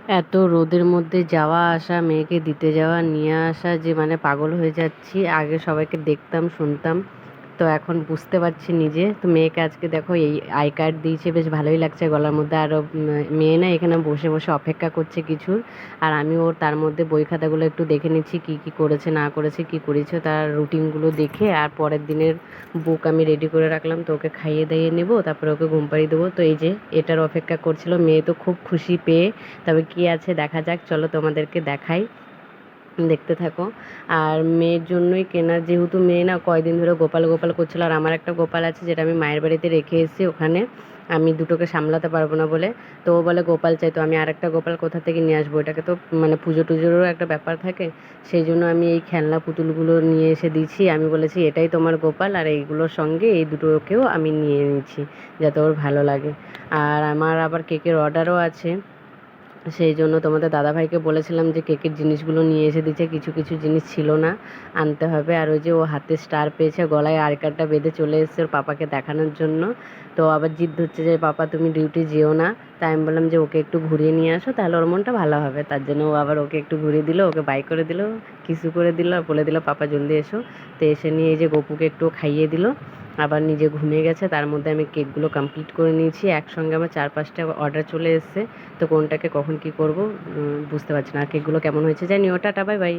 এত রোদের মধ্যে যাওয়া আসা, মেয়েকে দিতে যাওয়া নিয়ে আসা, যে মানে পাগল হয়ে যাচ্ছি। আগে সবাইকে দেখতাম শুনতাম, তো এখন বুঝতে পারছি নিজে। তো মেয়েকে আজকে দেখো এই আই কার্ড দিয়েছে, বেশ ভালোই লাগছে গলার মধ্যে। আরও মেয়ে না এখানে বসে বসে অপেক্ষা করছে কিছুর, আর আমি ওর তার মধ্যে বই খাতাগুলো একটু দেখে নিচ্ছি, কি কি করেছে না করেছে, কি করেছে তার রুটিনগুলো দেখে। আর পরের দিনের বুক আমি রেডি করে রাখলাম, তো ওকে খাইয়ে দাইয়ে নেবো, তারপরে ওকে ঘুম পাড়িয়ে দেবো। তো এই যে এটার অপেক্ষা করছিল মেয়ে, তো খুব খুশি পেয়ে। তবে কি আছে দেখা যাক, চলো তোমাদেরকে দেখাই, দেখতে থাকো। আর মেয়ের জন্যই কেনা, যেহেতু মেয়ে না কয়দিন ধরে গোপাল গোপাল করছিল, আর আমার একটা গোপাল আছে যেটা আমি মায়ের বাড়িতে রেখে এসেছি, ওখানে আমি দুটোকে সামলাতে পারবো না বলে। তো ও বলে গোপাল চাই, তো আমি আরেকটা গোপাল কোথা থেকে নিয়ে আসবো, এটাকে তো মানে পুজো টুজোরও একটা ব্যাপার থাকে। সেই জন্য আমি এই খেলনা পুতুলগুলো নিয়ে এসে দিচ্ছি। আমি বলেছি এটাই তোমার গোপাল, আর এইগুলোর সঙ্গে এই দুটোকেও আমি নিয়ে নিচ্ছি যাতে ওর ভালো লাগে। আর আমার আবার কেকের অর্ডারও আছে, সেই জন্য তোমাদের দাদাভাইকে বলেছিলাম যে কেকের জিনিসগুলো নিয়ে এসে দিচ্ছে, কিছু কিছু জিনিস ছিল না, আনতে হবে। আর ওই যে ও হাতে স্টার পেয়েছে, গলায় আর কার্ডটা বেঁধে চলে এসেছে ওর পাপাকে দেখানোর জন্য। তো আবার জিদ ধরছে যে পাপা তুমি ডিউটি যেও না। তাই আমি বললাম যে ওকে একটু ঘুরিয়ে নিয়ে আসো, তাহলে ওর মনটা ভালো হবে। তার জন্য ও আবার ওকে একটু ঘুরিয়ে দিল, ওকে বাই করে দিল, কিসু করে দিল, আর বলে দিল পাপা জলদি এসো। তো এসে নিয়ে এই যে গপুকে একটু খাইয়ে দিল, আবার নিজে ঘুমিয়ে গেছে। তার মধ্যে আমি কেকগুলো কমপ্লিট করে নিয়েছি, একসঙ্গে আমার 4-5টা অর্ডার চলে এসেছে। তো কোনটাকে কখন কি করব বুঝতে পারছি না। আর কেকগুলো কেমন হয়েছে জানি। Tata, bye bye.